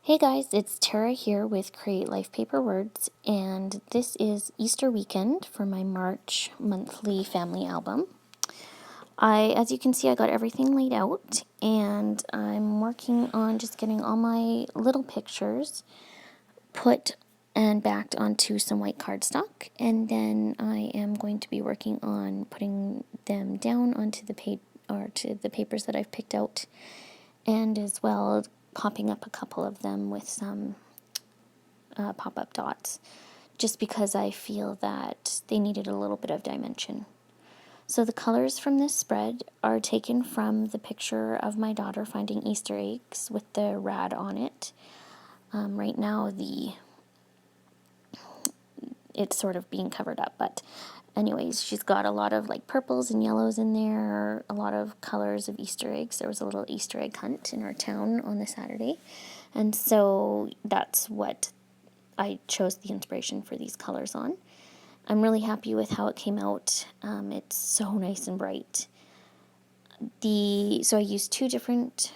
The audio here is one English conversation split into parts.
Hey guys, it's Tara here with Create Life Paper Words, and this is Easter weekend for my March monthly family album. As you can see, I got everything laid out, and I'm working on just getting all my little pictures put and backed onto some white cardstock, and then I am going to be working on putting them down onto the to the papers that I've picked out, and as well popping up a couple of them with some pop-up dots, just because I feel that they needed a little bit of dimension. So the colors from this spread are taken from the picture of my daughter finding Easter eggs with the rad on it. Right now it's sort of being covered up, but anyways, she's got a lot of like purples and yellows in there, a lot of colors of Easter eggs. There was a little Easter egg hunt in our town on the Saturday, and so that's what I chose the inspiration for these colors on. I'm really happy with how it came out. It's so nice and bright. So I used two different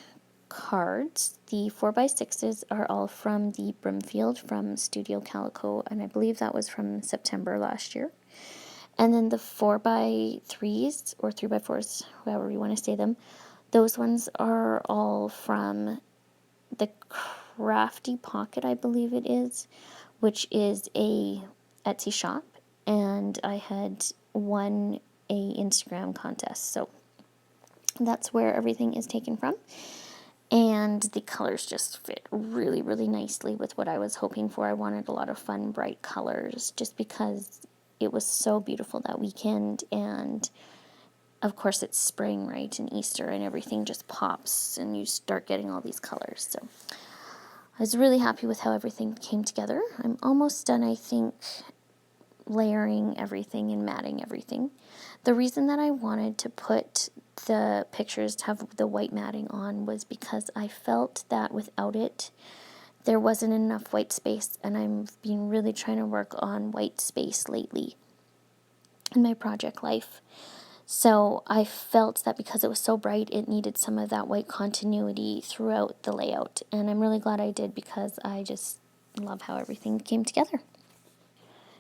cards. The 4x6s are all from the Brimfield from Studio Calico, and I believe that was from September last year. And then the 4x3s, or 3x4s, however you want to say them, those ones are all from the Crafty Pocket, I believe it is, which is a Etsy shop, and I had won a Instagram contest, so that's where everything is taken from. And the colors just fit really, really nicely with what I was hoping for. I wanted a lot of fun, bright colors just because it was so beautiful that weekend, and of course it's spring, right, and Easter, and everything just pops and you start getting all these colors. So I was really happy with how everything came together. I'm almost done, I think, layering everything and matting everything. The reason that I wanted to put the pictures to have the white matting on was because I felt that without it, there wasn't enough white space, and I've been really trying to work on white space lately in my project life. So I felt that because it was so bright, it needed some of that white continuity throughout the layout, and I'm really glad I did because I just love how everything came together.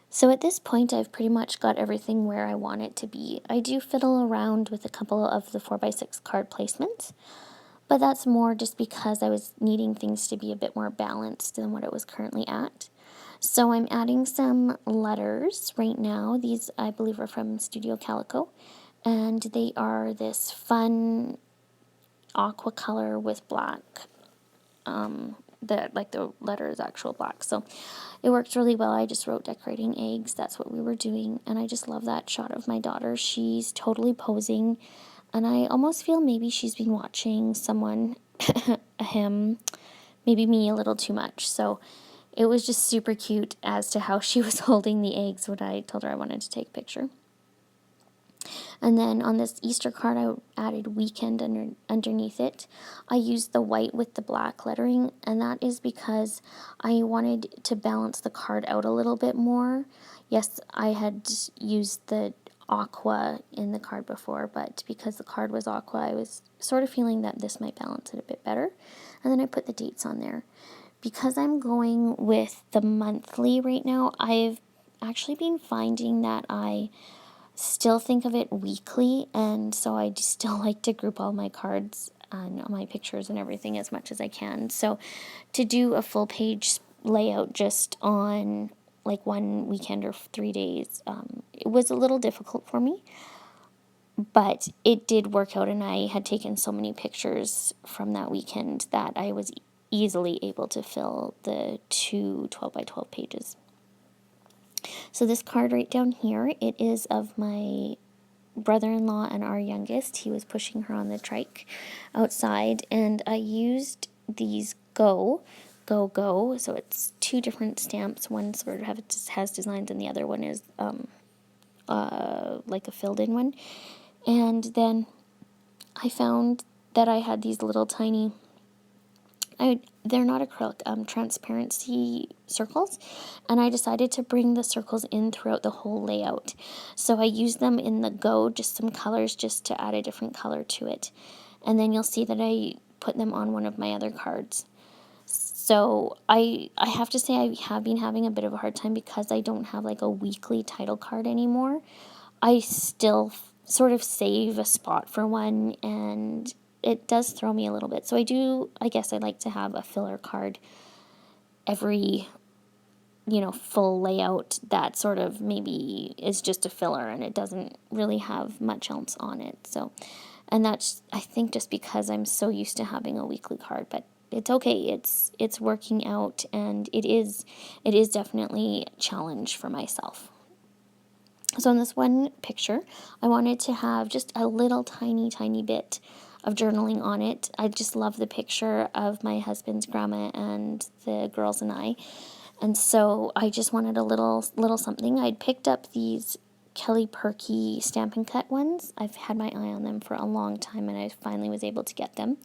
So at this point, I've pretty much got everything where I want it to be. I do fiddle around with a couple of the 4x6 card placements, but that's more just because I was needing things to be a bit more balanced than what it was currently at. So I'm adding some letters right now. These, I believe, are from Studio Calico, and they are this fun aqua color with black. The letter is actual black, so it worked really well. I just wrote decorating eggs. That's what we were doing, and I just love that shot of my daughter. She's totally posing, and I almost feel maybe she's been watching someone, him, maybe me a little too much. So it was just super cute as to how she was holding the eggs when I told her I wanted to take a picture. And then on this Easter card, I added weekend underneath it. I used the white with the black lettering, and that is because I wanted to balance the card out a little bit more. Yes, I had used the aqua in the card before, but because the card was aqua, I was sort of feeling that this might balance it a bit better. And then I put the dates on there. Because I'm going with the monthly right now, I've actually been finding that I still think of it weekly, and so I just still like to group all my cards and all my pictures and everything as much as I can. So to do a full page layout just on like one weekend or 3 days, it was a little difficult for me, but it did work out, and I had taken so many pictures from that weekend that I was easily able to fill the two 12 by 12 pages. So this card right down here, it is of my brother-in-law and our youngest. He was pushing her on the trike outside, and I used these Go. So it's two different stamps. One sort of has designs, and the other one is like a filled-in one. And then I found that I had these little tiny, they're not acrylic, transparency circles, and I decided to bring the circles in throughout the whole layout. So I used them in the Go, just some colors just to add a different color to it. And then you'll see that I put them on one of my other cards. So I have to say I have been having a bit of a hard time because I don't have like a weekly title card anymore. I still sort of save a spot for one, and it does throw me a little bit. So I guess I like to have a filler card every, full layout that sort of maybe is just a filler and it doesn't really have much else on it. So, and that's, I think, just because I'm so used to having a weekly card, but it's okay. It's working out, and it is definitely a challenge for myself. So in this one picture, I wanted to have just a little tiny bit of journaling on it. I just love the picture of my husband's grandma and the girls and I. And so I just wanted a little something. I'd picked up these Kelly Perky Stampin' Cut ones. I've had my eye on them for a long time, and I finally was able to get them.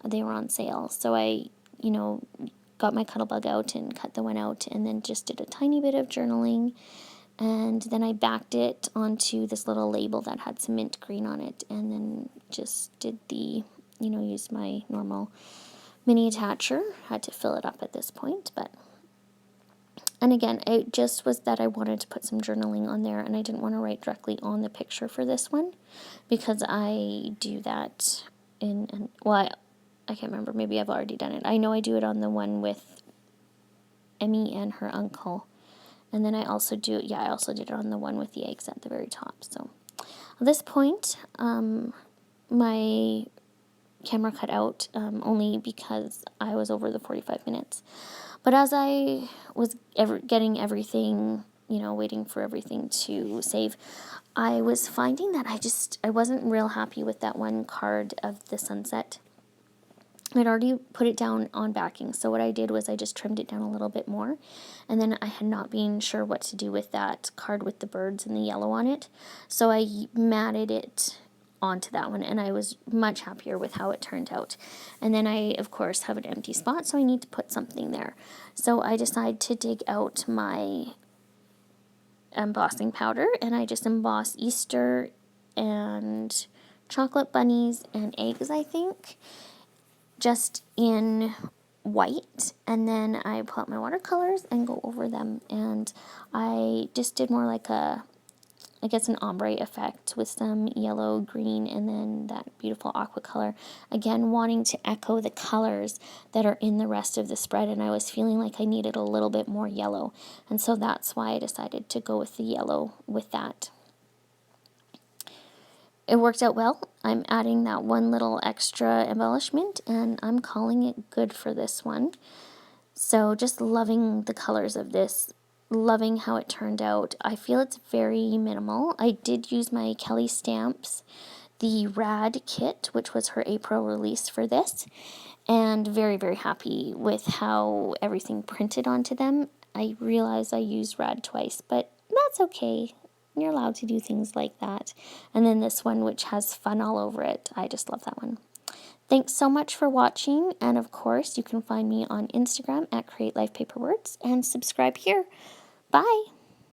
They were on sale. So I, got my Cuttlebug out and cut the one out, and then just did a tiny bit of journaling. And then I backed it onto this little label that had some mint green on it, and then just did used my normal mini attacher. Had to fill it up at this point, and again, it just was that I wanted to put some journaling on there, and I didn't want to write directly on the picture for this one, because I do that I can't remember, maybe I've already done it. I know I do it on the one with Emmy and her uncle. And then I also did it on the one with the eggs at the very top. So at this point, my camera cut out only because I was over the 45 minutes. But as I was getting everything, waiting for everything to save, I was finding that I wasn't real happy with that one card of the sunset. I'd already put it down on backing, so what I did was I just trimmed it down a little bit more, and then I had not been sure what to do with that card with the birds and the yellow on it, so I matted it onto that one, and I was much happier with how it turned out. And then I, of course, have an empty spot, so I need to put something there. So I decided to dig out my embossing powder, and I just embossed Easter and chocolate bunnies and eggs, I think, just in white, and then I pull out my watercolors and go over them, and I just did more like an ombre effect with some yellow, green, and then that beautiful aqua color, again wanting to echo the colors that are in the rest of the spread, and I was feeling like I needed a little bit more yellow, and so that's why I decided to go with the yellow with that. It worked out well. I'm adding that one little extra embellishment, and I'm calling it good for this one. So just loving the colors of this, loving how it turned out. I feel it's very minimal. I did use my Kelly Stamps, the Rad kit, which was her April release for this, and very, very happy with how everything printed onto them. I realize I used Rad twice, but that's okay. You're allowed to do things like that. And then this one, which has fun all over it. I just love that one. Thanks so much for watching. And of course, you can find me on Instagram at Create Life Paper Words and subscribe here. Bye.